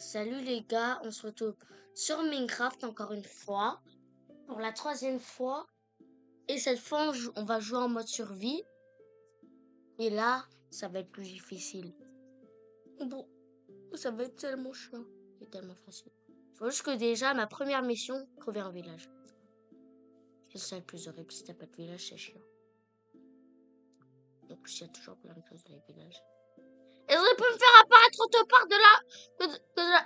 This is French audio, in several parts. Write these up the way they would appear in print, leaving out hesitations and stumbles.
Salut les gars, on se retrouve sur Minecraft encore une fois, pour la troisième fois. Et cette fois, on va jouer en mode survie. Et là, ça va être plus difficile. Bon, ça va être tellement chiant et tellement facile. Faut juste que déjà, ma première mission, trouver un village. C'est ça le plus horrible, si t'as pas de village, c'est chiant. En plus, il y a toujours plein de choses dans les villages. Ils auraient pu me faire apparaître autre part de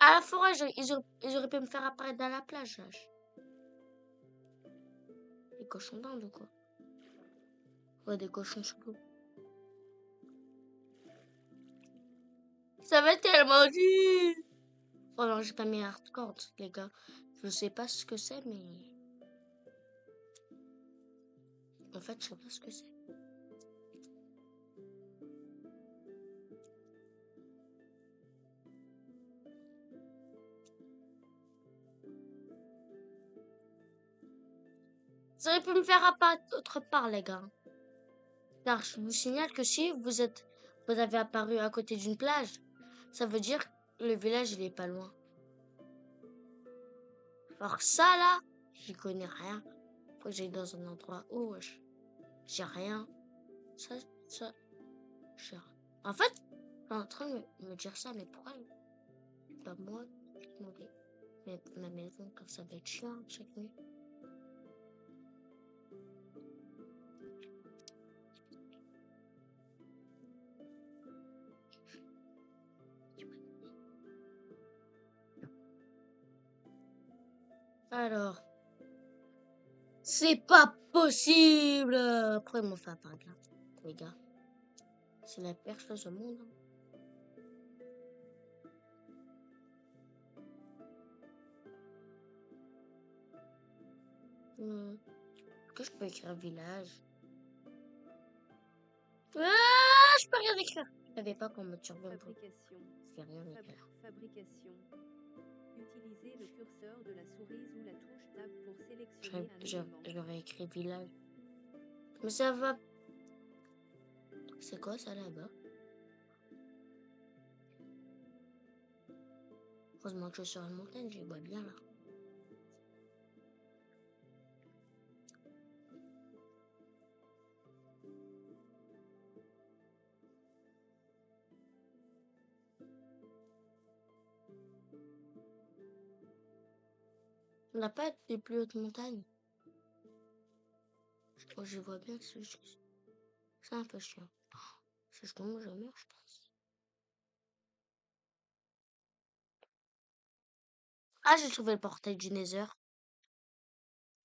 à la forêt. Ils auraient pu me faire apparaître dans la plage. Les cochons d'Inde ou quoi? Ouais, des cochons sous l'eau. Ça va être tellement dur. Oh non, j'ai pas mis hardcore, les gars. Je sais pas ce que c'est, mais... En fait, je sais pas ce que c'est. Vous auriez pu me faire apparaître autre part, les gars. Car je vous signale que si vous avez apparu à côté d'une plage, ça veut dire que le village, il est pas loin. Alors ça, là, j'y connais rien. Faut que j'aille dans un endroit où j'ai rien. Ça, j'ai rien. En fait, je suis en train de me dire ça, mais pourquoi pas moi demander ma maison, car ça va être chiant chaque nuit. Alors, c'est pas possible. Pourquoi ils m'ont fait apparaître là, les gars? C'est la pire chose au monde. Est-ce que je peux écrire village? Ah, je peux rien écrire. Je savais pas qu'on me surveille. Je vais rien écrire. Fabrication. Utilisez le curseur de la souris ou la touche tab pour sélectionner un élément. J'aurais écrit village. Mais ça va. C'est quoi ça là-bas? Heureusement que je suis sur une montagne, je vois bien là. On n'a pas des plus hautes montagnes. Oh, je vois bien que c'est un peu chiant. Si je tombe, je meurs, je pense. Ah, j'ai trouvé le portail du Nether.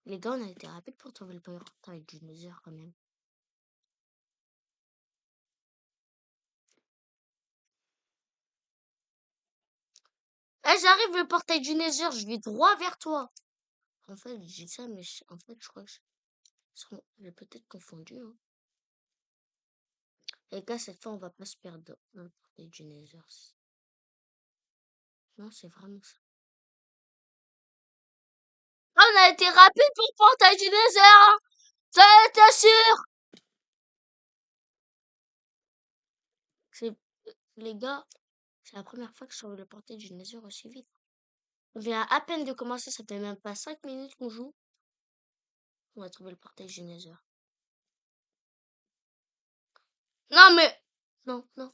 Les gars, on a été rapides pour trouver le portail du Nether quand même. Eh, j'arrive le portail du Nether, je vais droit vers toi. En fait, je dis ça, mais en fait, je crois que j'ai peut-être confondu. Hein. Les gars, cette fois, on va pas se perdre dans le portail du Nether. Non, c'est vraiment ça. On a été rapide pour le portail du Nether, hein. Ça t'assure. Les gars, c'est la première fois que je trouve le portail du Nether aussi vite. On vient à peine de commencer, ça fait même pas 5 minutes qu'on joue. On va trouver le portail du Nether. Non, mais... Non, non.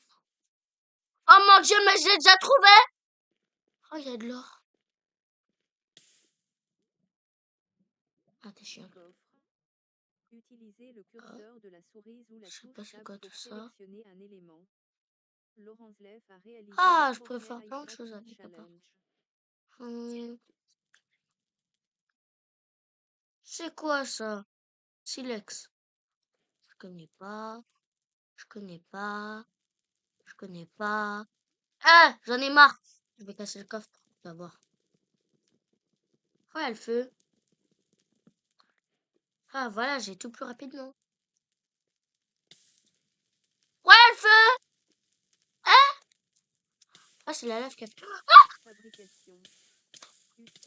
Oh mon Dieu, mais je l'ai déjà trouvé. Oh, il y a de l'or. Ah, t'es chiant. Utilisez le curseur de la souris ou la touche tab pour sélectionner un élément. Laurence Leff a réalisé Ah, je pourrais faire plein de choses avec papa. C'est quoi ça? Silex. Je connais pas. Je connais pas. Je connais pas. Ah, j'en ai marre. Je vais casser le coffre pour voir. Ouais, le feu. Ah, voilà, j'ai tout plus rapidement. Ouais, le feu. Hein? Ah, c'est la lave qui a fait. Fabrication.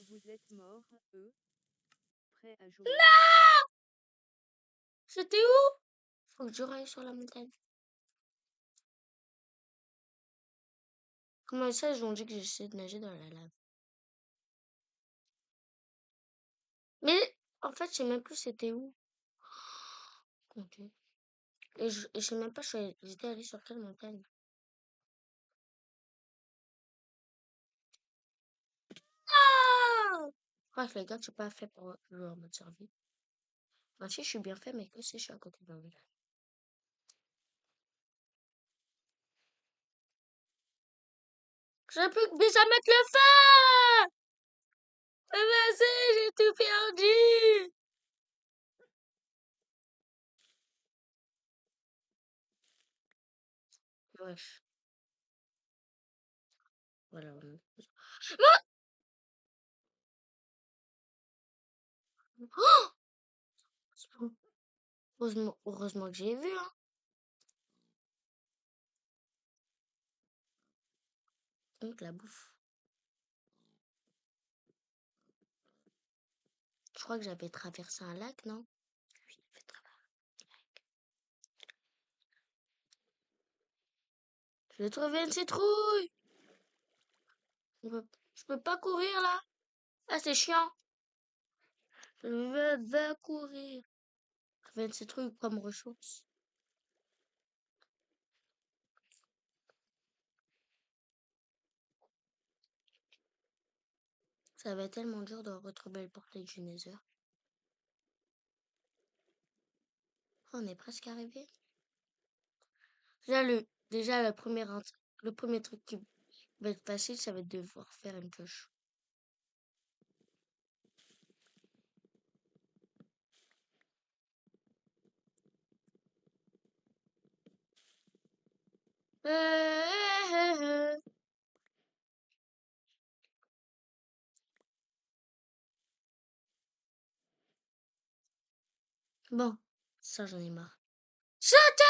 Vous êtes mort, prêt à jouer. Non! C'était où? Faut que je raille sur la montagne. Comment ça, ils ont dit que j'essaie de nager dans la lave? Mais en fait, je sais même plus c'était où. Mon Dieu. Et je sais même pas, j'étais allée sur quelle montagne. Ah! Bref, les gars, je suis pas fait pour jouer en mode survie. Enfin, si, je suis bien fait, mais que si je suis à côté d'un village. J'ai plus que déjà mettre le feu! Mais vas-y, j'ai tout perdu! Wesh, voilà. Heureusement que j'ai vu, hein. Donc, la bouffe. Je crois que j'avais traversé un lac, non? Oui, j'avais traversé. Je vais trouver une citrouille! Je peux pas courir, là. Ah, c'est chiant. Je veux courir. Trouver une citrouille comme ressource. Ça va être tellement dur de retrouver le portail du Nether. Oh, on est presque arrivé. Déjà, le premier truc qui va être facile, ça va être de devoir faire une pioche. Bon, ça j'en ai marre. Sauter!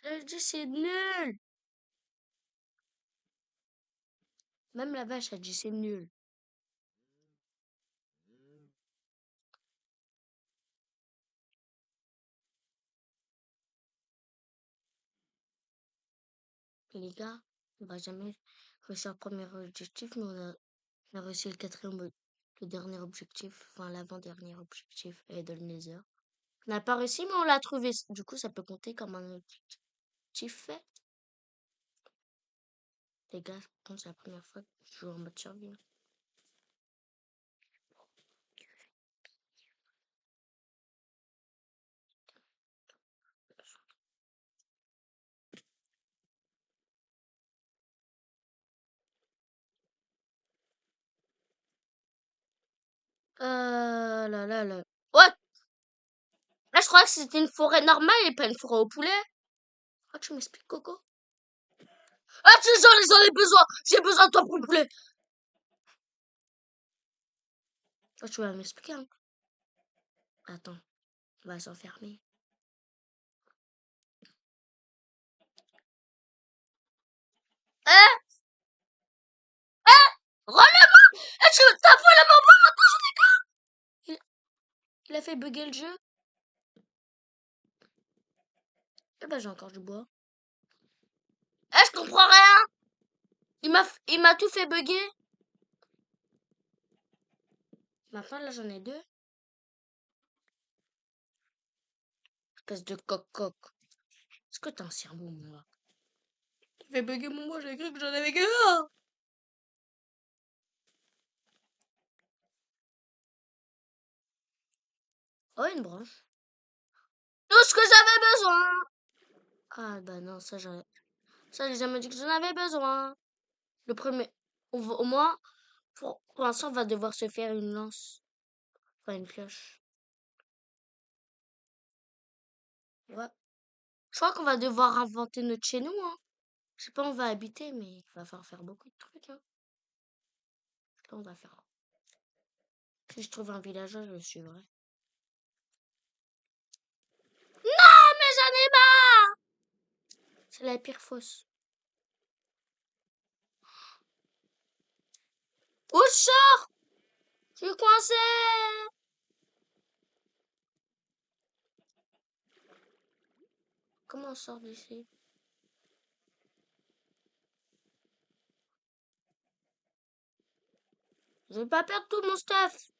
J'ai dit c'est nul. Même la vache a dit c'est nul. Et les gars, on va jamais réussir le premier objectif, mais on a réussi le quatrième, le dernier objectif, enfin l'avant-dernier objectif, et dans le Nether. On n'a pas réussi, mais on l'a trouvé. Du coup, ça peut compter comme un objectif fait. Les gars, je pense que c'est la première fois que je joue en mode survie. Là. What? Là, je crois que c'était une forêt normale et pas une forêt au poulet. Ah, tu m'expliques, Coco? Ah, j'en ai besoin! J'ai besoin de toi pour le poulet! Ah, tu vas m'expliquer, hein? Attends, on va s'enfermer. Hein? Relève-moi! Eh, t'as volé mon bois, maintenant j'en ai qu'un! Il a fait bugger le jeu. Eh ben, j'ai encore du bois. Eh, je comprends rien! Il m'a tout fait bugger. Maintenant, là, j'en ai deux. Espèce de coq-coq. Est-ce que t'as un cerveau, moi? Tu fais bugger mon bois, j'ai cru que j'en avais qu'un. Oh, une branche. Tout ce que j'avais besoin! Ah, bah non, ça, j'ai jamais dit que j'en avais besoin. Le premier, au moins, pour l'instant, on va devoir se faire une lance. Enfin, une pioche. Ouais. Je crois qu'on va devoir inventer notre chez nous, hein. Je sais pas où on va habiter, mais il va falloir faire beaucoup de trucs, hein. Là, on va faire. Si je trouve un villageois, je le suivrai. Non, mais j'en ai marre! C'est la pire fosse. Où je sors? Je suis coincé! Comment on sort d'ici? Je vais pas perdre tout mon stuff.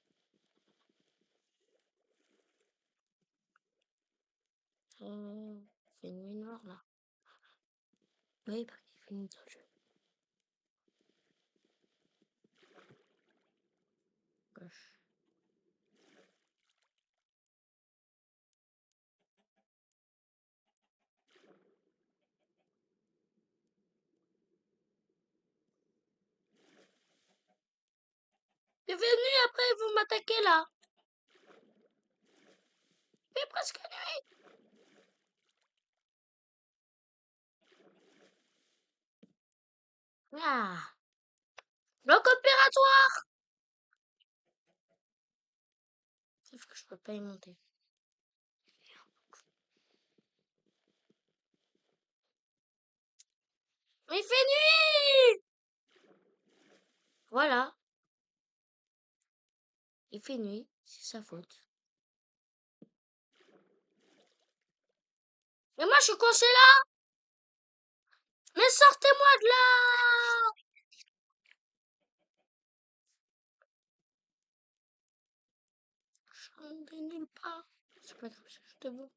Il fait nuit noire là. Oui, parce qu'il fait nuit dans le jeu. Gauche. Il fait nuit après, vous m'attaquez là. Il fait presque nuit. Ah. Bloc opératoire. Sauf que je peux pas y monter. Mais il fait nuit. Voilà. Il fait nuit, c'est sa faute. Et moi, je suis coincé là. Mais sortez-moi de là. Je rentre de nulle part. C'est pas grave, je cherche de bois.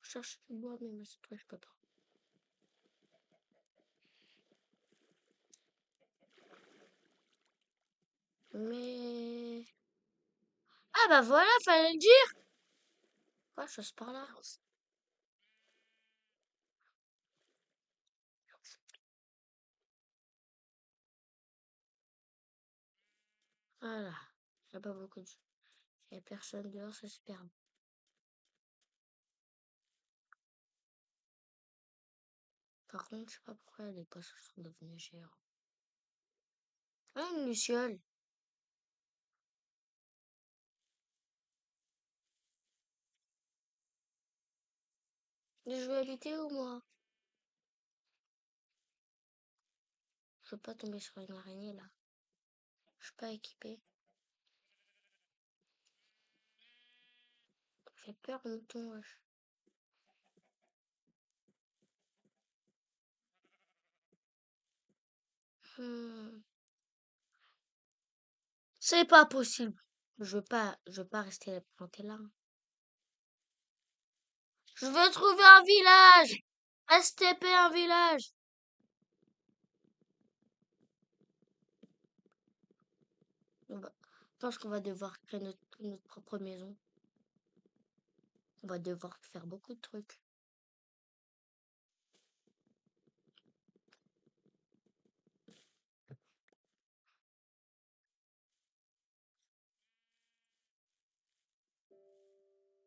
Je cherche du bois, mais cette fois, je peux pas. Mais... Ah bah voilà, fallait le dire. Quoi, je passe par là. Voilà. Il n'y a pas beaucoup de... Il n'y a personne dehors, c'est super. Par contre, je sais pas pourquoi les poissons sont devenus géants. Ah, une luciole. Je vais habiter où, moi? Je veux pas tomber sur une araignée, là. Je suis pas équipée. Ça fait peur, mouton, wesh. C'est pas possible. Je veux pas rester planté là. Je veux trouver un village. STP, un village. Je pense qu'on va devoir créer notre propre maison. On va devoir faire beaucoup de trucs.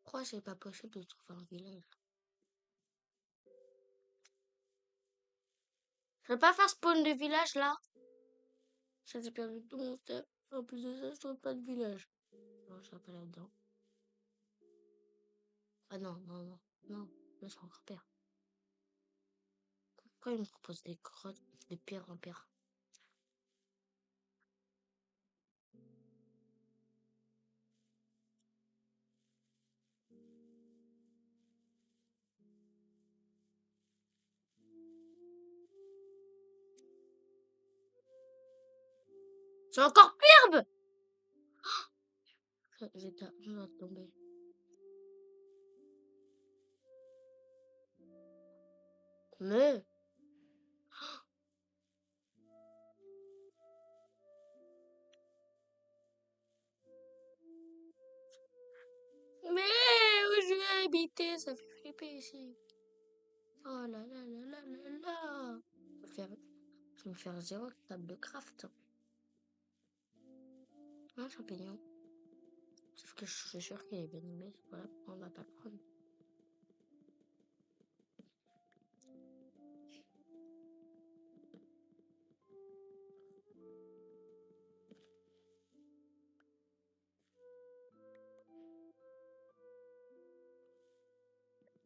Pourquoi c'est pas possible de trouver un village? Je vais pas faire spawn de village là. Ça j'ai perdu tout mon stuff. En plus de ça, je trouve pas de village. Non, je serai pas là-dedans. Ah non, non, non, non. Là, c'est encore pire. Pourquoi il me propose des grottes de pire en pire? C'est encore pire! J'ai tombé. Mais... Mais où je vais habiter? Ça fait flipper ici. Oh là là là là là là. Je vais me faire 0 table de craft. Un champignon. Sauf que je suis sûre qu'il est venimeux. Voilà, on va pas le prendre.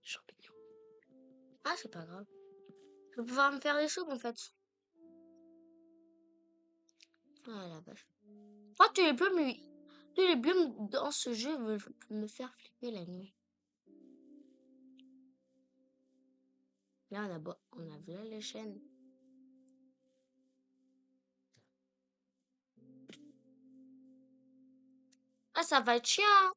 Champignon. Ah, c'est pas grave. Je vais pouvoir me faire des choses en fait. Ah la vache. Oh, tous les biomes dans ce jeu veulent me faire flipper la nuit. Là, on a vu les chaînes. Ah, ça va être chiant. Hein.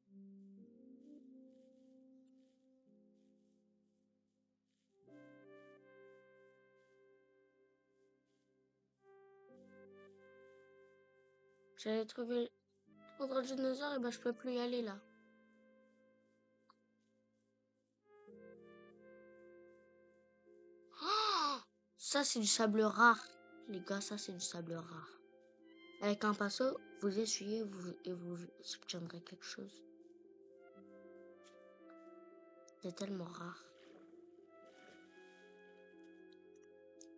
J'allais trouver l'endroit du dinosaure et ben je peux plus y aller là. Oh, ça c'est du sable rare. Les gars, ça c'est du sable rare. Avec un pinceau, vous essuyez et vous obtiendrez quelque chose. C'est tellement rare.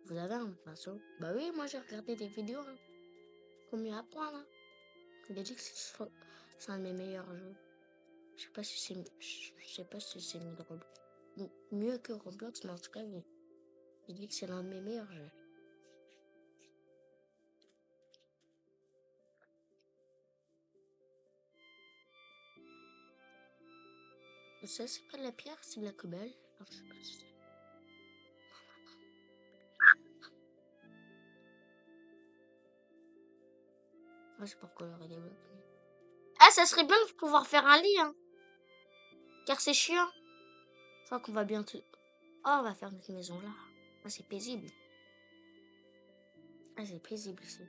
Vous avez un pinceau? Bah oui, moi j'ai regardé des vidéos. Hein. Faut mieux apprendre. Hein. Il a dit que c'est un de mes meilleurs jeux. Je sais pas si c'est mieux que Roblox, mais en tout cas, il dit que c'est l'un de mes meilleurs jeux. Ça, c'est pas de la pierre, c'est de la cobble. Alors, je sais pas si c'est... Ah, c'est pour colorer des blocs. Ah, ça serait bien de pouvoir faire un lit, hein. Car c'est chiant. Je crois qu'on va bientôt... Oh, on va faire notre maison là. Ah, c'est paisible. Ah, c'est paisible ici.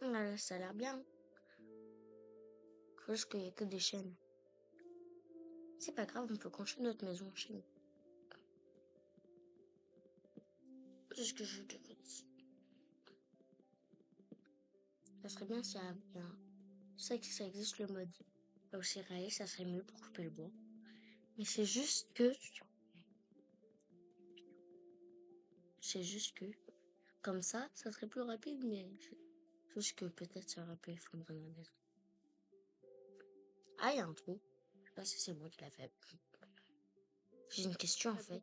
Ah, là, ça a l'air bien. Juste qu'il n'y a que des chaînes. C'est pas grave, on peut construire notre maison en chaîne. C'est ce que je te dis. Ça serait bien s'il y a bien. Je sais que ça existe le mode aussi réaliste, ça serait mieux pour couper le bois. Mais c'est juste que. Comme ça serait plus rapide, mais. Juste que peut-être ça aurait pu effondrer la maison. Ah, il y a un trou. Je sais pas si c'est moi qui l'a fait. J'ai une question en fait.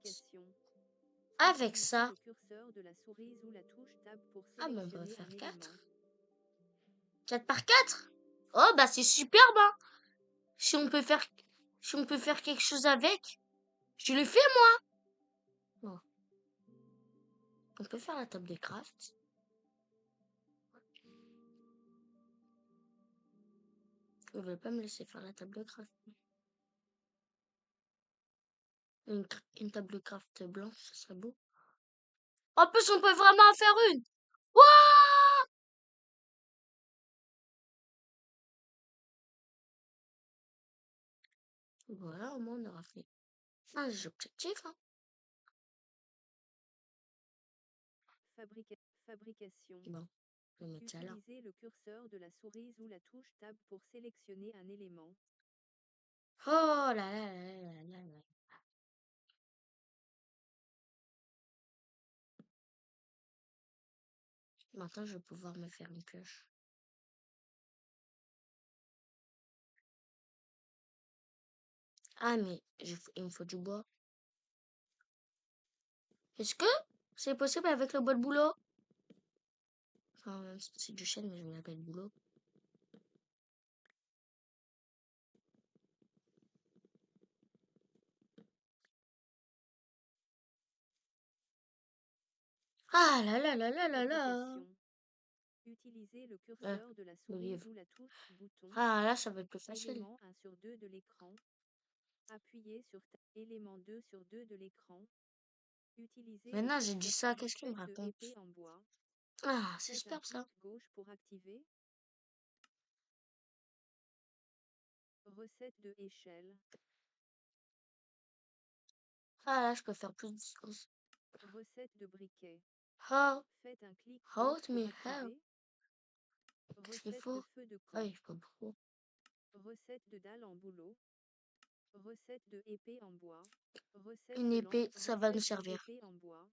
Avec ça. Ah bon, on peut faire 4. 4 par 4. Oh bah c'est superbe hein. Si on peut faire quelque chose avec, je le fais moi. Oh. On peut faire la table de craft. Ils veulent pas me laisser faire la table de craft. Une table de craft blanche, ça serait beau. En plus, on peut vraiment en faire une. Wouah! Voilà, au moins on aura fait un objectif. Hein. Fabrication. Bon, je vais mettre ça là. Utilisez le curseur de la souris ou la touche Tab pour sélectionner un élément. Oh là là là là là là. Maintenant, je vais pouvoir me faire une pioche. Ah, mais il me faut du bois. Est-ce que c'est possible avec le bois de boulot? Enfin, c'est du chêne, mais je l'appelle boulot. Ah là là là là là là. Utilisez le curseur de la souris ou la touche bouton. Ah là, ça va être plus facile. Élément 1 sur 2 de l'écran. Appuyez sur élément 2 sur 2 de l'écran. Utilisez Maintenant, j'ai dit ça, qu'est-ce qu'il me raconte? en bois. Ah, c'est super ça. Gauche pour activer. Recette de échelle. Ah là, je peux faire plus de choses. Recette de briquet. How? Faites un clic How gauche to me help? Qu'est-ce qu'il faut? feu de Ah, camp. il faut beaucoup. Recette de dalle en bouleau. Recette de épée en bois. Recette Une épée, ça va nous servir. en bois.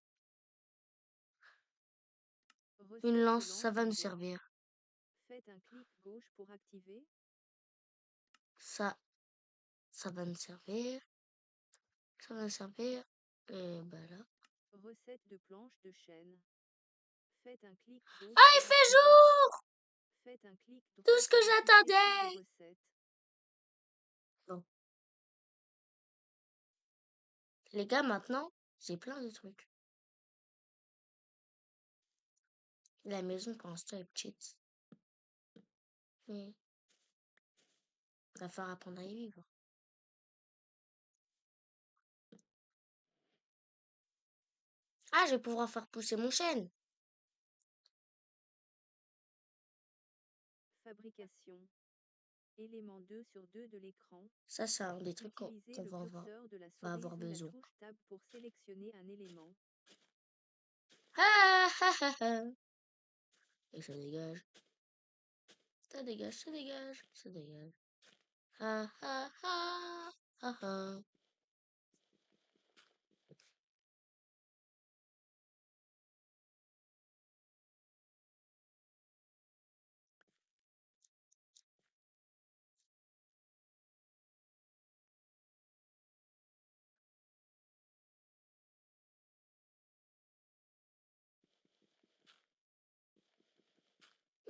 Une lance, ça va nous servir. Faites un clic gauche pour activer. Ça va nous servir. Ça va nous servir. Et bah là. Recette de planche de chêne. Faites un clic gauche. Ah, il fait jour! Faites un clic droit. Tout ce que j'attendais! Les gars, maintenant, j'ai plein de trucs. La maison, pour l'instant, est petite. Mais il va falloir apprendre à y vivre. Ah, je vais pouvoir faire pousser mon chêne. Fabrication. Élément 2 sur 2 de l'écran. Ça, c'est un des trucs qu'on Utilisez le va curseur de la va avoir souris ou la besoin. touche Tab pour sélectionner un élément. Ah, ah, ah, ah. Et ça dégage. Ça dégage, ça dégage, ça dégage. Ah, ah, ah, ah, ah.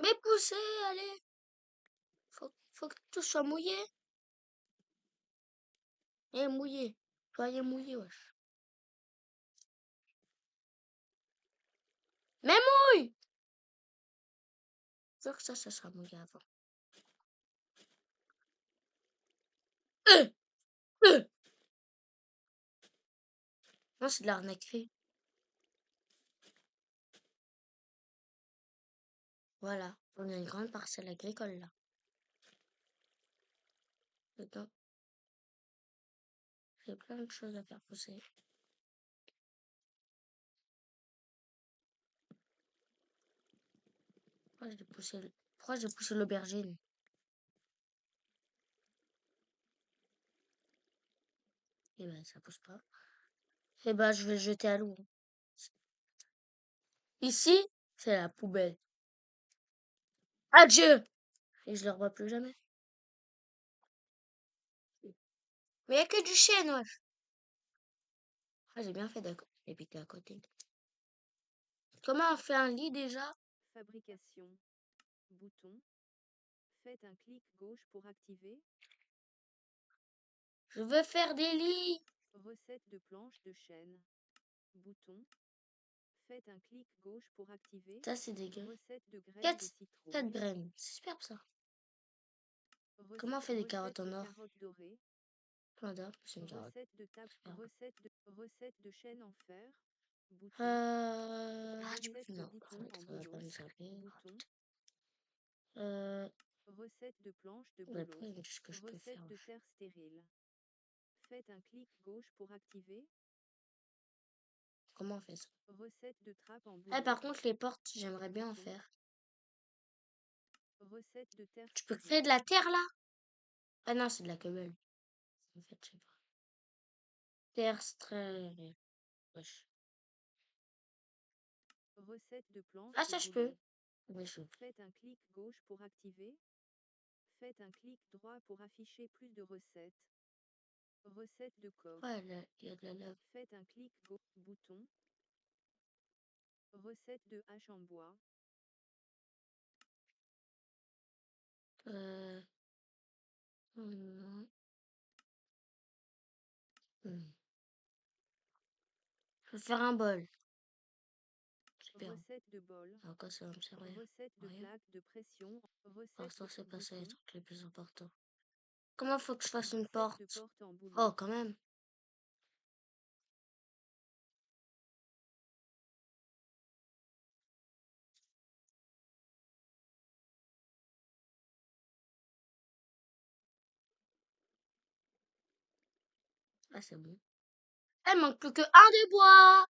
Mais poussez, allez. Faut que tout soit mouillé. Et mouillé. Soyez mouillé, wesh. Mais mouille! Faut que ça soit mouillé avant. Euh, euh. Non, c'est de l'arnaquerie. Voilà. On a une grande parcelle agricole, là. Dedans, j'ai plein de choses à faire pousser. Pourquoi j'ai poussé l'aubergine? Eh ben, ça pousse pas. Eh ben, je vais le jeter à l'eau. Ici, c'est la poubelle. Adieu! Et je le revois plus jamais. Mais il n'y a que du chêne, wesh. Ah, j'ai bien fait d'habiter à côté. Comment on fait un lit déjà? Fabrication. Bouton. Faites un clic gauche pour activer. Je veux faire des lits. Recette de planches de chêne. Bouton. Faites un clic gauche pour activer. Ça, c'est dégueu. Recette de graines de 4 citrouille. graines. C'est superbe, ça. Comment on fait des carottes en or? Carottes dorées. Plein d'or, c'est une carotte. Recette de chêne en fer. Bouton. Du coup, non. Ça va pas me servir. Bouton. Euh, Recette de planches de ouais, bolo. après, ce que je peux faire. Recette de terre stérile. Faites un clic gauche pour activer. Comment on fait ça? Recette de trappe en Ah, bouleau. par contre, les portes, j'aimerais bien en Bouton. faire. Recette de terre Tu peux stérile. créer de la terre, là? Ah non, c'est de la cobble. En fait, je sais pas. Terre stérile. Wesh. Recette de planches Ah, de ça, je bolo. peux. Oui, je peux. Faites un clic gauche pour activer. Faites un clic droit pour afficher plus de recettes. Recette de coque. Ouais, il y a de la lave. Faites un clic gauche. Bouton. Recette de hache en bois. Euh... hmm, hmm. Je vais faire un bol. Super. Recette de bol. À quoi ça va me servir? Recette de Rien. plaque de pression. Pour Recette l'instant, de c'est pas ça les bouton. trucs les plus importants. Comment faut que je fasse une Recette de porte? porte en bouleau. Oh, quand même. Ah, c'est bon. Il manque plus que un des bois.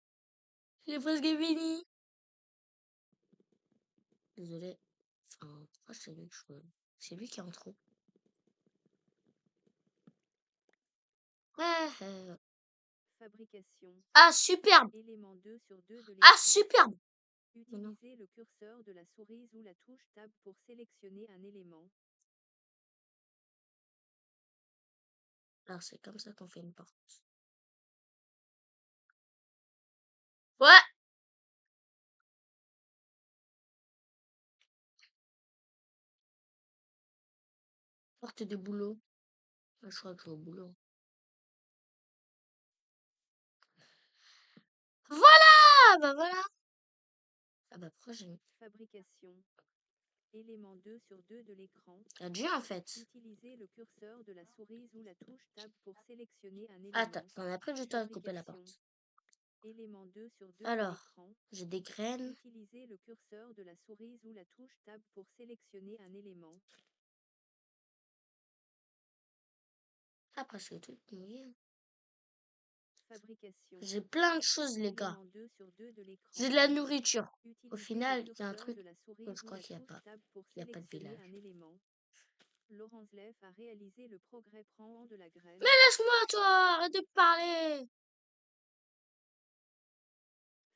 Il est presque fini. Désolé. Enfin, pourquoi c'est lui que je veux? C'est lui qui est en trop. Ouais. Fabrication. Ah, superbe. Élément 2 sur 2 de Ah, l'écran. superbe. Mais non. Utilisez le curseur de la souris ou la touche Tab pour sélectionner un élément. Alors, c'est comme ça qu'on fait une porte. Ouais. Porte des boulots. Je crois que je vais au boulot. Voilà! Bah voilà. Ah bah pourquoi j'ai mis... Fabrication. Élément 2 sur 2 de l'écran. Il y a Dieu en fait. Utilisez le curseur de la souris ou la touche Tab pour sélectionner un Ah, élément. t'en as pris du temps à couper la porte. Élément 2 sur 2 de Alors, l'écran. j'ai des graines. Utilisez le curseur de la souris ou la touche Tab pour sélectionner un élément. Ah, presque tout mouillé. Fabrication. J'ai plein de choses, les gars. Élément 2 sur 2 de l'écran. J'ai de la nourriture. Au Utilisez final, le il y a un curseur truc de la souris que je ou crois la qu'il n'y a touche pas. Tab pour Il n'y a pas de sélectionner village. un élément. Laurence Leff a réalisé le progrès prend de la graine. Mais laisse-moi, toi! Arrête de parler!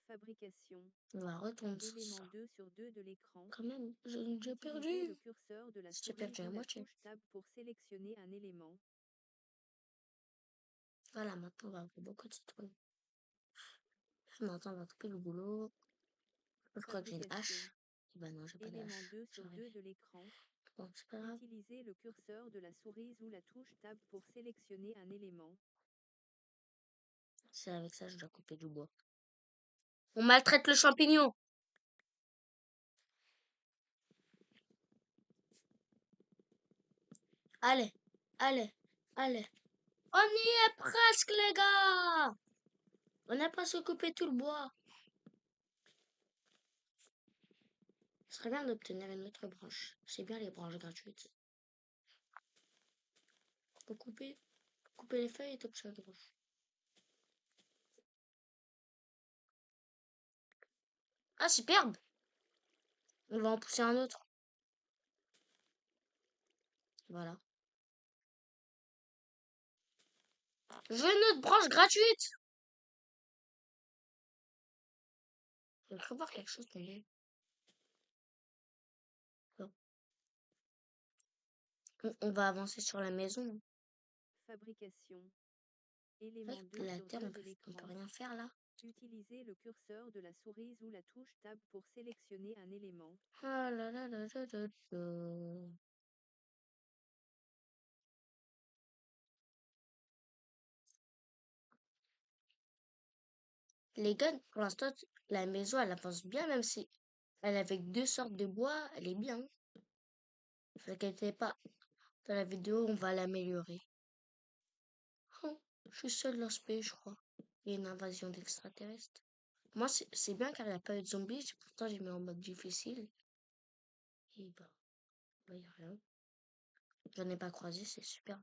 Fabrication. On va retourner sur Élément ça. 2 sur 2 de l'écran. Quand même, j'ai Utilisez perdu. le curseur de la J'ai souris perdu à ou la moitié. touche Tab pour sélectionner un élément. Voilà, maintenant, on va avoir beaucoup de citrouilles. Maintenant, on va couper le boulot. Je crois que j'ai une hache. Et bah non, j'ai pas Élément d'hache. 2 sur 2 de l'écran. Bon, c'est pas grave. Utilisez le curseur de la souris ou la touche Tab pour sélectionner un élément. C'est avec ça que je dois couper du bois. On maltraite le champignon. Allez, allez, allez. On y est presque, les gars. On a presque coupé tout le bois. Ce serait bien d'obtenir une autre branche. C'est bien les branches gratuites. Faut couper les feuilles et t'obtiens une branche. Ah, superbe. On va en pousser un autre. Voilà. Je veux une autre branche gratuite. Je vais prévoir quelque chose de mieux. Bon. On va avancer sur la maison. Fabrication. Ouais, Élément 2 la sur terre, 2 on de peut l'écran. rien faire là. Utilisez le curseur de la souris ou la touche Tab pour sélectionner un élément. Ah là là là là là là. Les gars, pour l'instant, la maison, elle avance bien, même si elle est avec deux sortes de bois, elle est bien. Ne vous inquiétez pas. Dans la vidéo, on va l'améliorer. Oh, je suis seule dans ce pays, je crois. Il y a une invasion d'extraterrestres. Moi, c'est bien car il n'y a pas eu de zombies. Pourtant, j'ai mis en mode difficile. Et bah, il n'y a rien. J'en ai pas croisé, c'est super.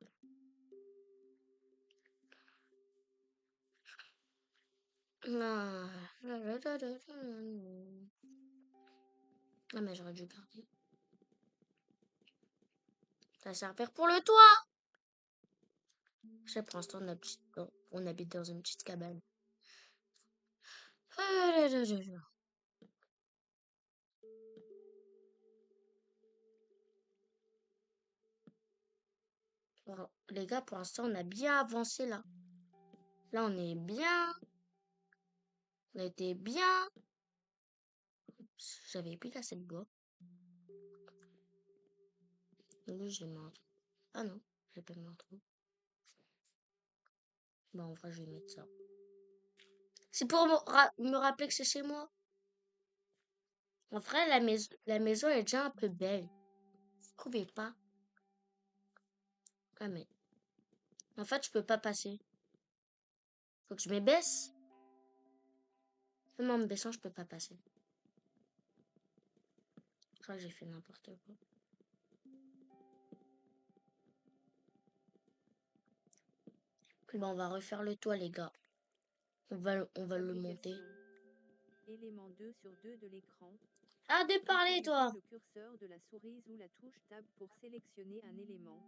Ah, ah mais j'aurais dû garder. Ça sert à faire pour le toit. Je sais, pour l'instant, on habite dans une petite cabane. Bon, les gars, pour l'instant, on a bien avancé là. Là, on est bien. On était bien. J'avais plus assez de bois. Donc, j'ai mis un trou. Ah non, j'ai pas mis un trou. Bon, en vrai, je vais mettre ça. C'est pour me rappeler que c'est chez moi. En vrai, la maison est déjà un peu belle. Vous trouvez pas? Ah, mais en fait, je peux pas passer. Faut que je me baisse. Même en me baissant, je peux pas passer. Je crois que j'ai fait n'importe quoi. Bon, on va refaire le toit, les gars. On va le monter. Élément 2 sur 2 de l'écran. Arrête de parler, toi. Le curseur de la souris ou la touche Tab pour sélectionner un élément.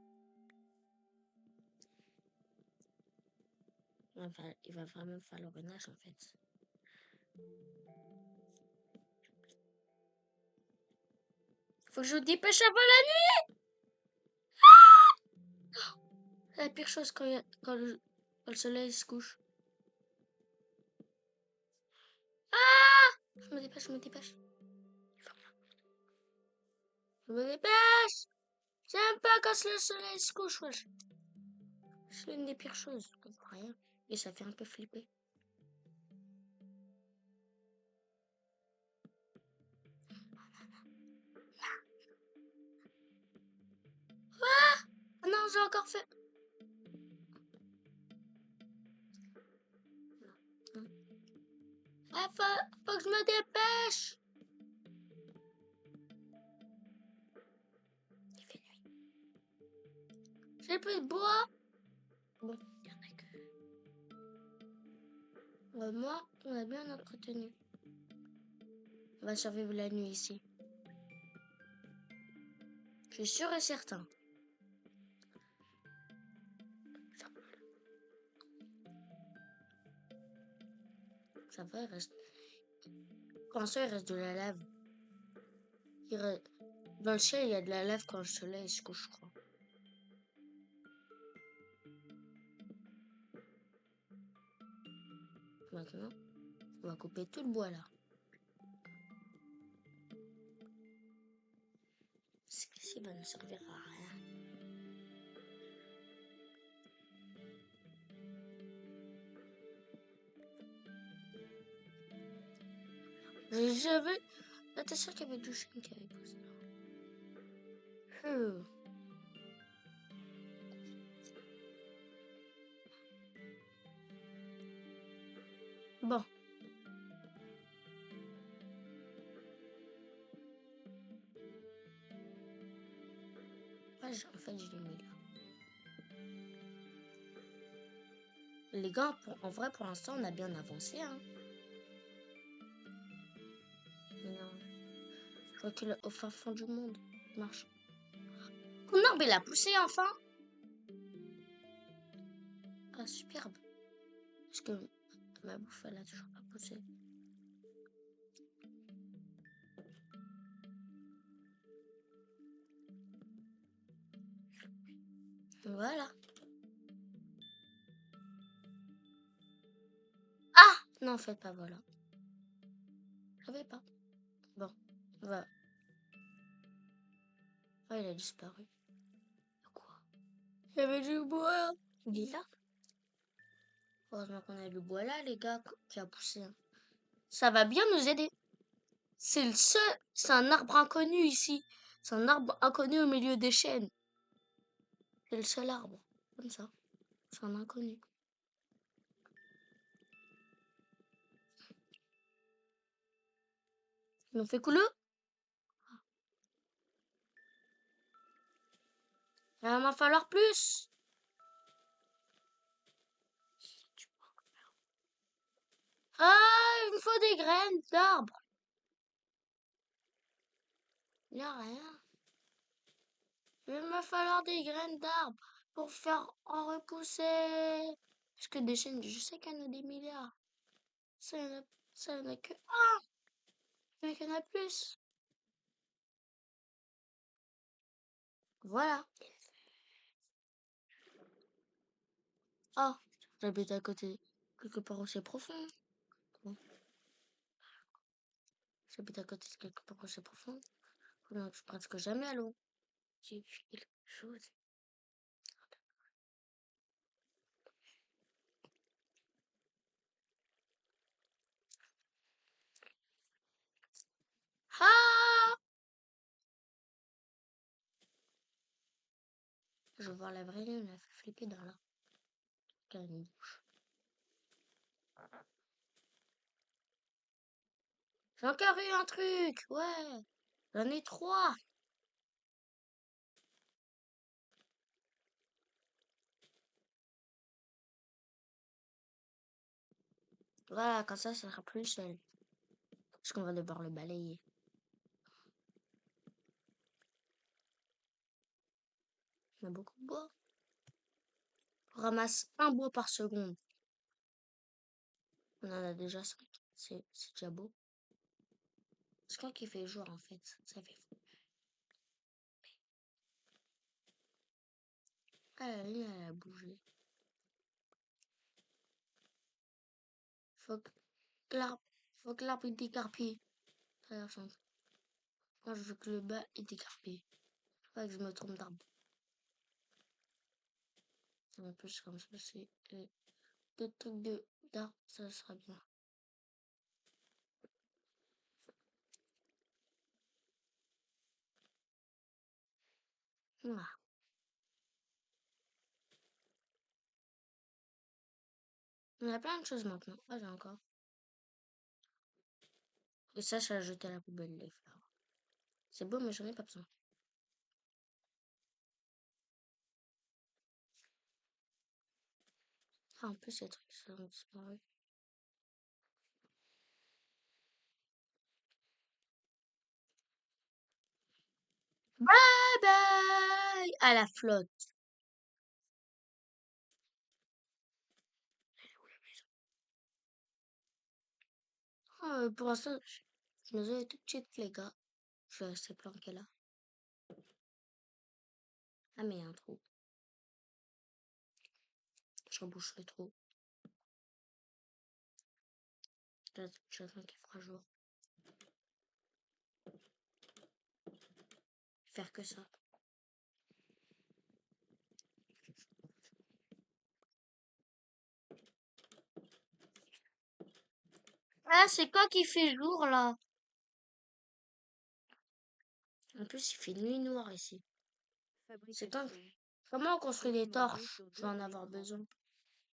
Il va vraiment falloir une hache, en fait. Faut que je vous dépêche avant la nuit. C'est la pire chose quand le soleil se couche. Ah! Je me dépêche, je me dépêche. Je me dépêche. J'aime pas quand le soleil se couche, wesh. C'est une des pires choses. Rien. Et ça fait un peu flipper. j'ai encore fait. Ah, faut que je me dépêche. Il fait nuit. J'ai plus de bois. Bon, il y en a que. Moi, on a bien entretenu. On va survivre la nuit ici. Je suis sûr et certain. Ça va, il reste. Quand ça, il reste de la lave. Dans le ciel, il y a de la lave quand le soleil se couche, je crois. Maintenant, on va couper tout le bois là. Ce qui va ne servir à rien. J'avais. Là, t'es sûr qu'il y avait du chien qui avait posé là. Bon. Ouais, en fait, je l'ai mis là. Les gars, en vrai, pour l'instant, on a bien avancé, hein. Mais non. Je vois qu'il est au fin fond du monde. Il marche. Ton arbre, il a poussé enfin. Ah, superbe. Parce que ma bouffe, elle a toujours pas poussé. Voilà. Ah! Non, en fait, pas voilà. Je savais pas. Bon, voilà. Ah, il a disparu. Quoi? Il y avait du bois. Il est là. Heureusement qu'on a du bois là, les gars, qui a poussé. Ça va bien nous aider. C'est le seul. C'est un arbre inconnu ici. C'est un arbre inconnu au milieu des chênes. C'est le seul arbre. Comme ça. C'est un inconnu. Il m'en fait couler. Il va m'en falloir plus. Ah, il me faut des graines d'arbre. Il n'y a rien. Il va me falloir des graines d'arbre pour faire en repousser. Parce que des chênes, je sais qu'il y en a des milliards. Ça, il y en a que un. Mais qu'il y en a plus. Voilà. Ah, j'habite à côté. Quelque part où c'est profond. Bon, j'habite à côté de quelque part où c'est profond. Donc, je presque jamais à l'eau. J'ai vu quelque chose. Ah! Je veux voir la vraie lune, elle a fait flipper dans là. Qu'elle a une bouche. J'ai encore eu un truc, ouais. J'en ai 3. Voilà, comme ça sera plus seul. Parce qu'on va devoir le balayer. On a beaucoup de bois. On ramasse un bois par seconde. On en a déjà 5. C'est déjà beau. C'est quand qu'il fait jour en fait. Ça fait fou. Ah, la lune, elle a bougé. Faut que l'arbre, faut que l'arbre il décarpille. Ça a l'air simple. Moi, je veux que le bas il décarpille. Faut pas que je me trompe d'arbre. En plus, comme ça, c'est deux trucs d'arbre, ça sera bien. Voilà. On a plein de choses maintenant. Ah, j'ai encore. Et ça, je vais jeter à la poubelle, les fleurs. C'est beau, mais j'en ai pas besoin. Ah, en plus, ces trucs sont disparus. Bye bye à la flotte. Ah, pour l'instant, je maison est toute petite, les gars. Je vais rester planqué là. Ah, mais il y a un trou. Je rebouche le trou. J'attends qu'il fera jour. Faire que ça. Ah, c'est quoi qui fait jour là? En plus, il fait nuit noire ici. C'est quand... Fabrication. Comment on construit des Recommander torches? sur Je vais dos en de avoir l'écran. besoin.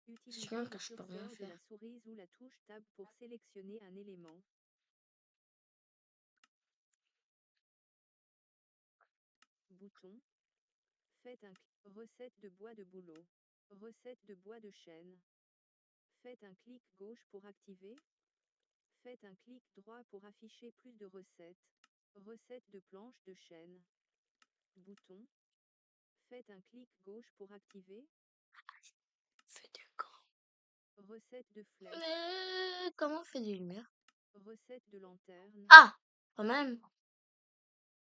C'est Utilisez bien le car je peux rien curseur de faire. la souris ou la touche Tab pour sélectionner un élément. Bouton. Faites un recette de bois de bouleau. Recette de bois de chêne. Faites un clic gauche pour activer. Faites un clic droit pour afficher plus de recettes. Recette de planche de chêne. Bouton. Faites un clic gauche pour activer. Fais du camp. Recette de flèche. Comment on fait des lumières? Recette de lanterne. Ah! Quand même.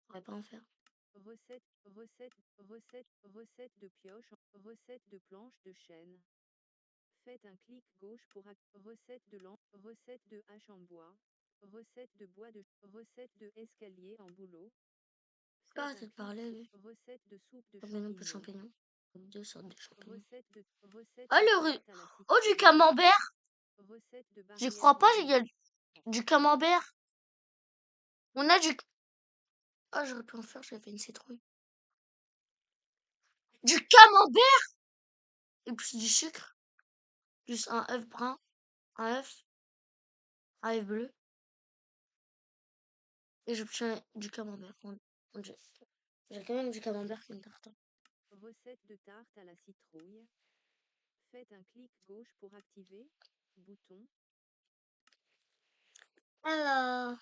On va pas en faire. Recette de pioche. Recette de planche de chêne. Faites un clic gauche pour recette de hache en bois. Recette de bois de recette de escalier en bouleau. Pas Faites un arrêter de clic parler, lui. recette de soupe de Combien de champignons. champignons? Deux sortes de champignons. Recette Oh, de le tarte à la Oh, du citrouille. camembert! Recette de J'y barrière crois pas, en il y a bois. du camembert. On a du... Oh, j'aurais pu en faire, j'avais fait une citrouille. Du camembert! Et plus du sucre. Plus un œuf brun. Un œuf bleu. Et j'obtiens du camembert. J'ai quand même du camembert qui me tartine. Recette de tarte à la citrouille. Faites un clic gauche pour activer. Bouton. Alors,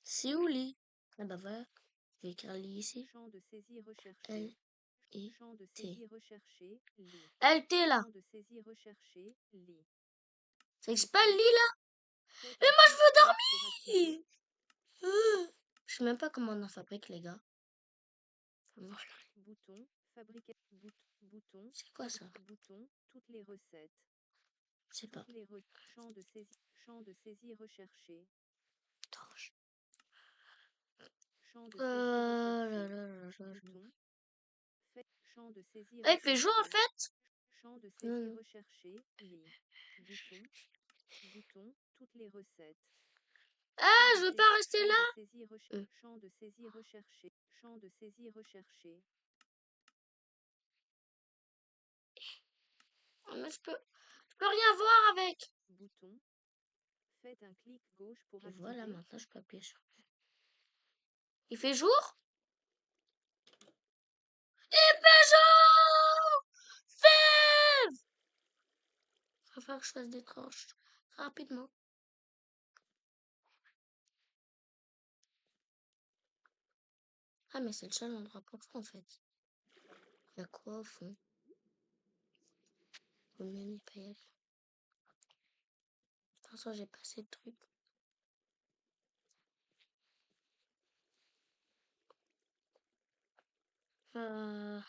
c'est où lit? Ah bah voilà, je vais écrire lit ici. Champ de saisie recherché. L, I, Champ de T. saisie recherché. Lit. L, T là. Champ de saisie recherché. Lit. Ça existe pas le lit là? Faites Mais un moi je clic veux gauche pour activer. dormir! Je sais même pas comment on en fabrique les gars. Voilà. Bouton. Fabriquer. Bouton. C'est quoi ça? Bouton. Toutes les recettes. Je sais pas. Toutes les champ de saisie recherché. Torche. Champ de Là, saisie là, recherché. là, là, là, Bouton. Fait champ de saisie Ah, il fait jour en recherché. fait? Champ de saisie Non. recherché. Lit. Bouton. Bouton. Toutes les recettes. Ah, je veux pas rester là. Champ de saisie recherché. Champ de saisie recherché. Ah, mais je peux rien voir avec. Bouton. Faites un clic gauche pour Et activer. voilà, maintenant je peux appuyer sur. Il fait jour? Il fait jour! Fève! Il va falloir que je fasse des tranches rapidement. Ah, mais c'est le seul endroit pour ça en fait. Il y a quoi au fond? Faut mieux n'y pas y aller. De toute façon, j'ai pas assez de trucs. Euh...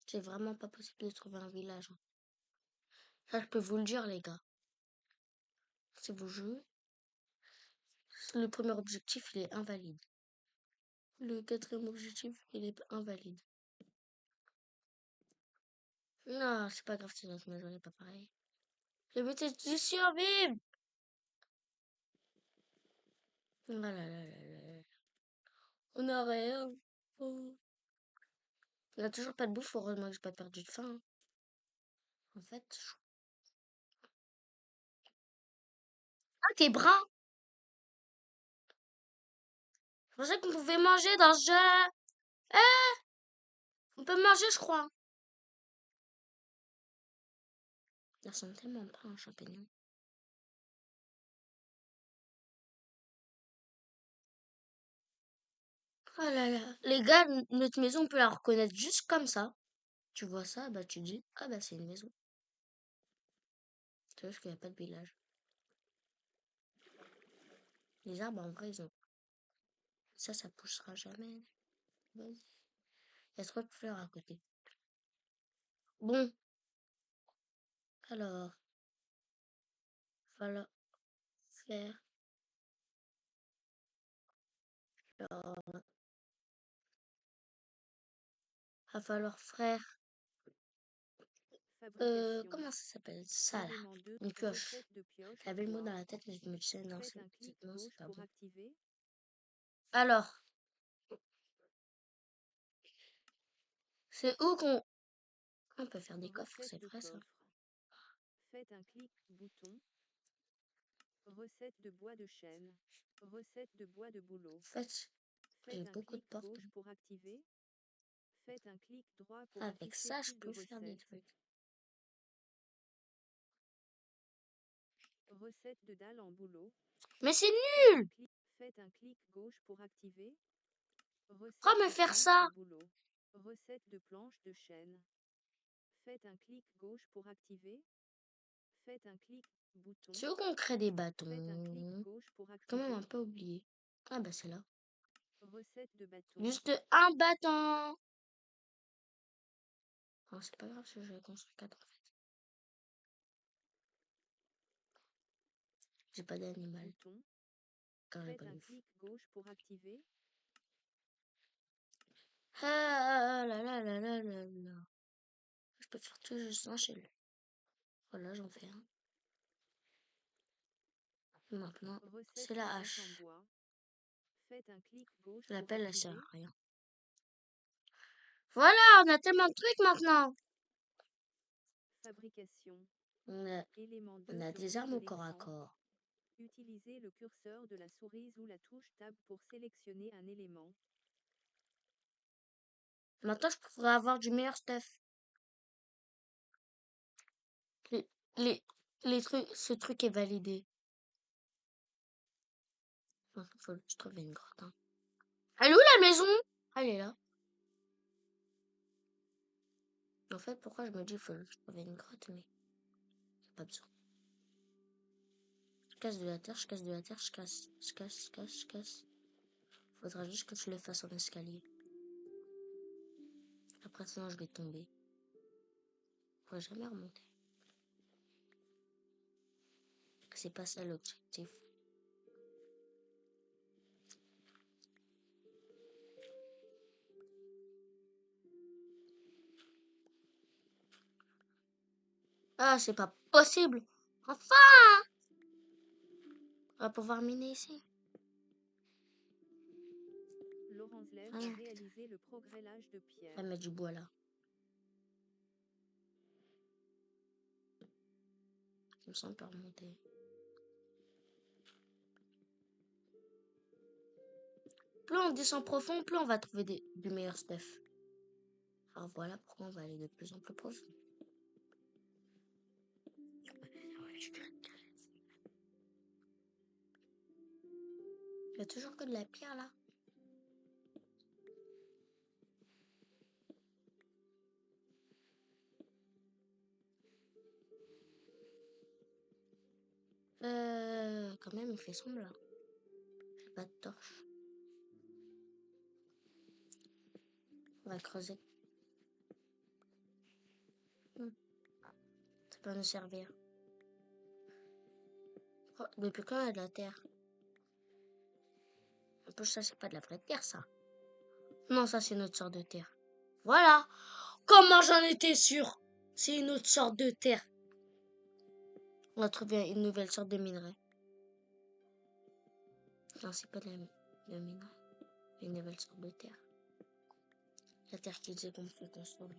C'est vraiment pas possible de trouver un village. Hein. Ça, je peux vous le dire, les gars. Si vous jouez, le premier objectif, il est invalide. Le quatrième objectif, il est invalide. Non, c'est pas grave si notre maison n'est pas pareille. Le but est de survivre. Oh là là là là là. On a rien. Oh. On a toujours pas de bouffe, heureusement que j'ai pas perdu de faim. En fait, ah, t'es brun! Je pensais qu'on pouvait manger dans ce jeu. Eh, on peut manger, je crois. Ça ressemble tellement pas à un champignon. Oh là là. Les gars, notre maison, on peut la reconnaître juste comme ça. Tu vois ça, bah tu dis, ah bah c'est une maison. C'est juste qu'il n'y a pas de village. Les arbres, en vrai, ils ont... Ça poussera jamais. Vas-y. Il y a trop de fleurs à côté. Bon, alors, voilà, faire... Alors, va falloir faire... Fabrication. comment ça s'appelle? Ça, là. Élément 2. Une pioche. Recette de pioche en J'avais le mot bois. dans la tête, mais je me disais, non, Faites c'est un clic non, c'est gauche pas pour bon. activer. Alors, c'est où qu'on... On peut faire des coffres, Recette c'est de vrai, ça. coffre. Faites un clic bouton. Recette de bois de chêne. Recette de bois de bouleau. En fait, j'ai Faites un beaucoup de clic portes. gauche pour activer. Faites un clic droit pour Avec afficher ça, je plus de peux faire des recettes. trucs. Recette de dalle en bouleau. Mais c'est Faites nul! un clic, faites un clic gauche pour activer. Pourquoi Recette me de faire planche ça? de bouleau. Recette de planche de chêne. Faites un clic gauche pour activer. Faites un clic bouton. C'est où qu'on crée des Faites un clic bâtons? gauche pour J'ai quand même un activer. peu oublié. Ah bah c'est là. Recette de bâton. Juste un bâton! Oh, c'est pas grave, je vais construire 4 en fait. J'ai pas d'animal. Bouton. Quand j'ai Faites pas de un bouffe. clic gauche pour activer. Ah là là là là là là. Je peux faire tout juste un chez lui. Voilà, j'en fais un. Maintenant, Recette c'est de la hache en hache. bois. Faites un clic gauche Je pour l'appelle, elle sert activer. à rien. Voilà, on a tellement de trucs maintenant. Fabrication. On a, Élément 2. on a des armes au corps à corps. Utilisez le curseur de la souris ou la touche Tab pour sélectionner un élément. Maintenant, je pourrais avoir du meilleur stuff. Les, les, les trucs, ce truc est validé. Enfin, faut que je trouve une grotte. Hein. Elle est où la maison? Elle est là. En fait, pourquoi je me dis qu'il faut que je trouve une grotte, mais pas besoin. Je casse de la terre, je casse de la terre, je casse, je casse, je casse, je casse. Faudra juste que je le fasse en escalier. Après, sinon, je vais tomber. Je pourrai jamais remonter. C'est pas ça l'objectif. Ah, c'est pas possible. Enfin, on va pouvoir miner ici. Laurenzlev Ah, a réalisé le progrès-l'âge de on pierre. va mettre du bois là. Comme ça, on peut remonter. Plus on descend profond, plus on va trouver du meilleur stuff. Alors voilà pourquoi on va aller de plus en plus profond. Il y a toujours que de la pierre là. Quand même, il fait sombre là. J'ai pas de torche. On va creuser. Ça peut nous servir. Oh, depuis quand il y a de la terre? En plus, ça, c'est pas de la vraie terre, ça. Non, ça, c'est une autre sorte de terre. Voilà. Comment j'en étais sûre? C'est une autre sorte de terre. On a trouvé une nouvelle sorte de minerai. Non, c'est pas de minerai. Une nouvelle sorte de terre. La terre qui disait qu'on peut construire.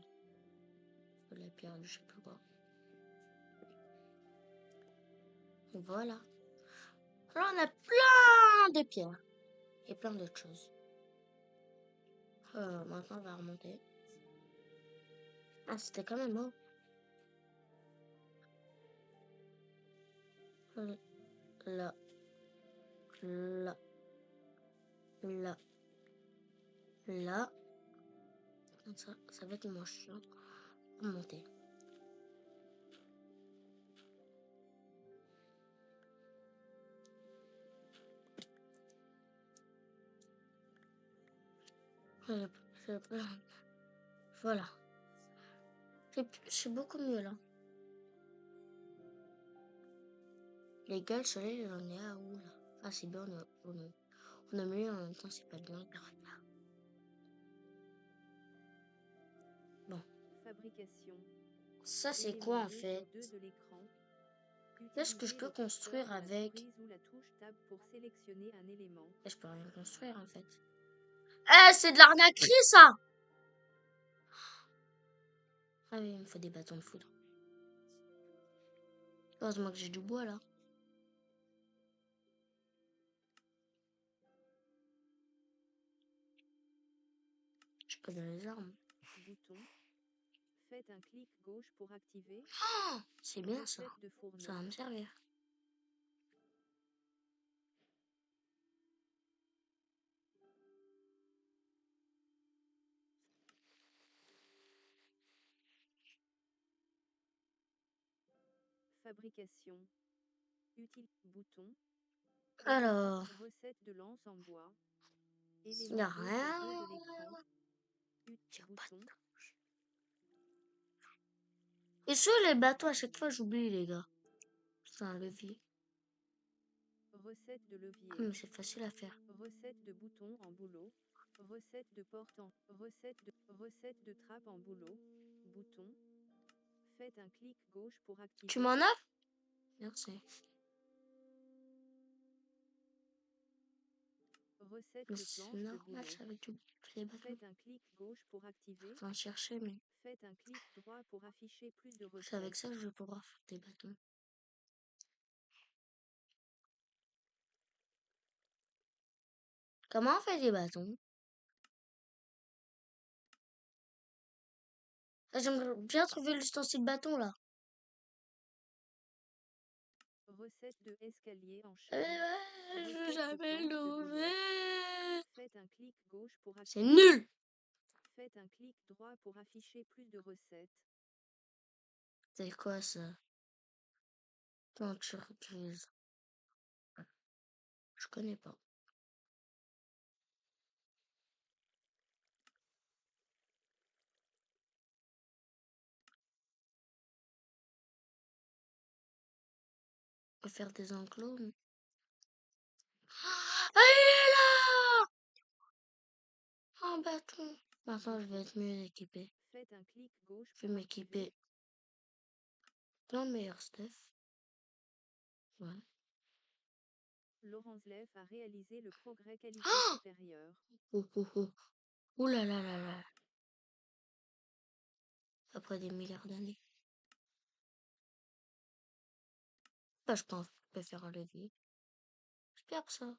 La pierre, je sais plus quoi. Et voilà. Là, on a plein de pierres. Et plein d'autres choses. Maintenant, on va remonter. Ah, c'était quand même haut. Là. Là. Là. Là. Ça va être moins chiant. Monter. Voilà. C'est beaucoup mieux là. Les gars, le soleil, on est à où là? Ah, c'est bien, on a mieux en même temps, c'est pas bien. Bon. Fabrication. Ça, c'est Élément quoi en 2 sur fait? 2 de l'écran. Qu'est-ce que je Utilisez peux le curseur construire de la avec? souris ou la touche Tab pour sélectionner un élément. Je peux rien construire en fait. Eh, c'est de l'arnaquerie ça! Ah oui, il me faut des bâtons de foudre. Heureusement que j'ai du bois là. Je connais les armes. Bouton. Faites un clic gauche pour activer. Oh, c'est bien ça. Recette de fourneau. Ça va me servir. Fabrication. Bouton. Alors, Recette de lance en bois. il Élément n'y a 2 sur rien. 2 de l'écran. Bouton. Et sur les bateaux, à chaque fois, j'oublie les gars. C'est un levier. Recette de levier. Ah, mais c'est facile à faire. Recette de bouton en boulot. Recette de porte en. Recette de trappe en boulot. Bouton. Faites un clic gauche pour activer. Tu m'en as? Merci. Recette Mais de c'est planche de normal, boulot. ça avec tous les bateaux. Faites un clic gauche pour activer. Faut en chercher, mais Faites un clic droit pour afficher plus de c'est avec recettes. ça que je vais pouvoir faire des bâtons. Comment on fait des bâtons? Ah, j'aimerais bien trouver l'ustensile bâton là. Recette de escalier en Eh chaîne. ouais, je veux Recette de jamais planche de boulot. trouver. Faites un clic gauche pour C'est activer. nul. Faites un clic droit pour afficher plus de recettes. C'est quoi ça? Peinture grise. Je connais pas. On va faire des enclos. Ah, il est là! Un bâton. Maintenant, je vais être mieux équipé. Faites un clic gauche Je vais pour activer. m'équiper. Plein de meilleur stuff. Ouais. Laurence Leff a réalisé le progrès qualité Ah! supérieure. Ouh là là là là. Après des milliards d'années. Bah, je pense que je peux faire un levier. J'espère ça.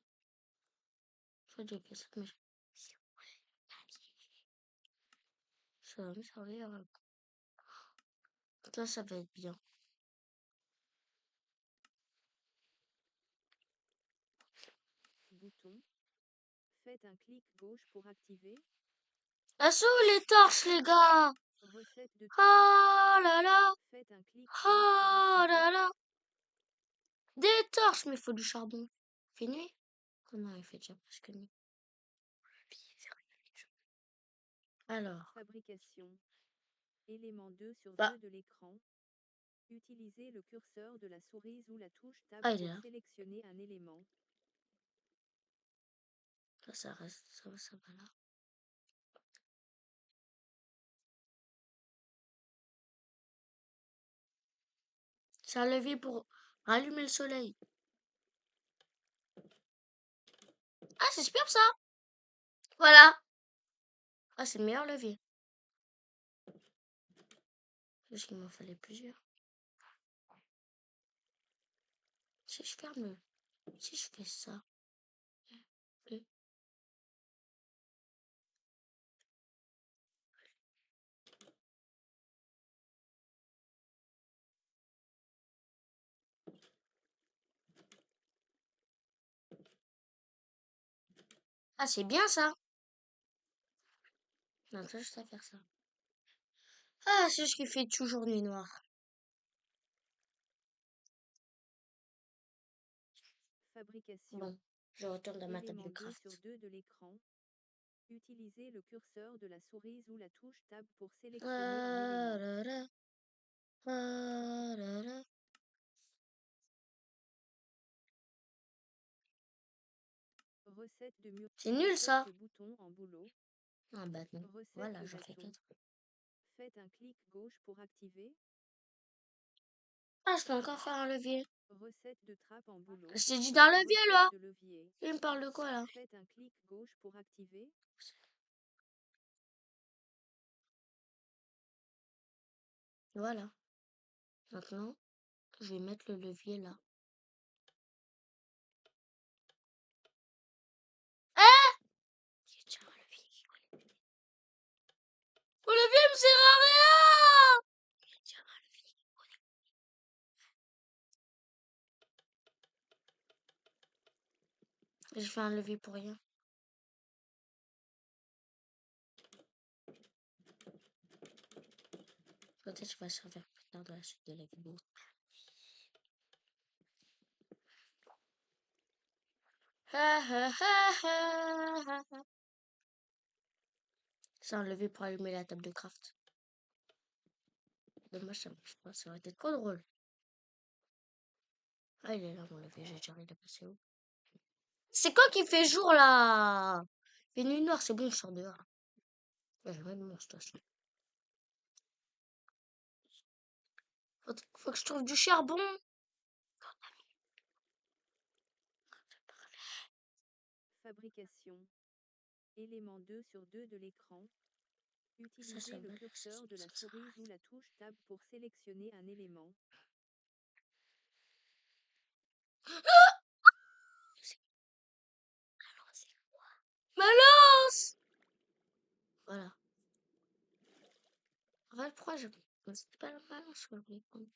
Je déjà fait ça, mais ça va me servir. Là, ça va être bien. Bouton. Faites un clic gauche pour activer. Assaut les torches, les gars! Recette de toit. Oh là là! Faites un clic gauche pour Oh activer. là là! Des torches, mais il faut du charbon. Il fait nuit? Oh non, il fait déjà presque nuit. Alors, Fabrication. Élément 2 sur bah, 2 de l'écran. Utilisez le curseur de la souris ou la touche Tab ah, il est pour là. sélectionner un élément. Là, ça reste, ça va là. C'est un levier pour rallumer le soleil. Ah, c'est super ça! Voilà. Ah, c'est le meilleur levier. Parce qu'il m'en fallait plusieurs. Si je ferme le... Si je fais ça... et- Ah, c'est bien ça. Non, ça, je sais faire ça. Ah, c'est ce qui fait toujours nuit noire. Fabrication. Bon, je retourne dans ma table Élément de 2 sur craft. 2 de l'écran. Utilisez le curseur de la souris ou la touche Tab pour sélectionner un Ah, élément. là, là. Ah, là, là. Recette de mur. C'est nul Recette ça. de bouton en boulot. Ah bah non. Recette Voilà, de j'en fais bâton. 4. Faites un clic gauche pour activer. Ah, je peux encore faire un levier. Recette de trappe en boulot. Je t'ai dit d'un levier Recette là. de levier. Il me parle de quoi là? Faites un clic gauche pour activer. Voilà. Maintenant, je vais mettre le levier là. Ah! Tiens, un levier. Mon levier me sert à rien! Tiens, un levier. Je fais un levier pour rien. Peut-être que je vais servir plus tard dans la suite de la vidéo. C'est un levier pour allumer la table de craft. Dommage, ça marche pas. Ça aurait été trop drôle. Ah, il est là, mon levier. J'ai déjà il est passé où? C'est quand qu'il fait jour là? Il fait nuit noire, c'est bon, je sors dehors. Ouais, j'ai rien de monstre, de toute façon. Faut que je trouve du charbon. Fabrication. Élément 2 sur 2 de l'écran. Ça Utilisez le va, curseur de la ça souris ou la touche Tab pour sélectionner un élément. Ma lance! Voilà. En fait, pourquoi je... C'était pas la balance que je voulais prendre.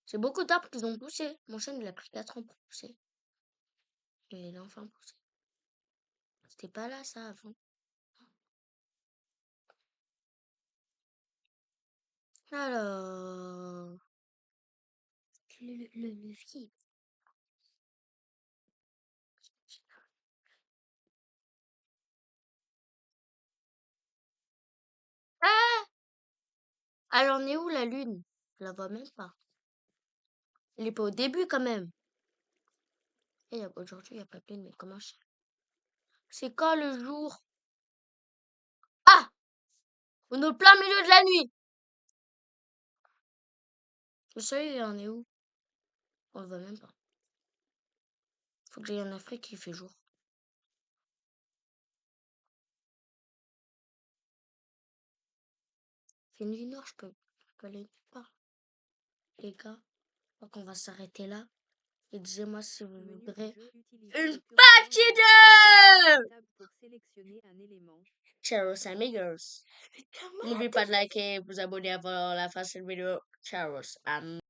C'est beaucoup d'arbres qui ont poussé. Mon chêne, il a pris 4 ans pour pousser. Et il a enfin poussé. C'était pas là, ça, avant. Alors... Le levier. Ah! Elle en est où, la lune? Je la vois même pas. Elle est pas au début, quand même. Et aujourd'hui, il n'y a pas de lune, mais comment je... C'est quand le jour? Ah! On est au plein milieu de la nuit. Le soleil, il en est où? On le voit même pas. Faut que j'aille en Afrique, il fait jour. Il fait nuit noire, je peux aller nulle part. Les gars, je crois qu'on va s'arrêter là. Et disez-moi si vous Menu du voudrez jeu, utilisez une le curseur partie de la souris ou la touche de Tab pour sélectionner un élément. Charos Amigos. N'oubliez pas de liker et vous abonner avant la fin de cette vidéo. Charos Amigos.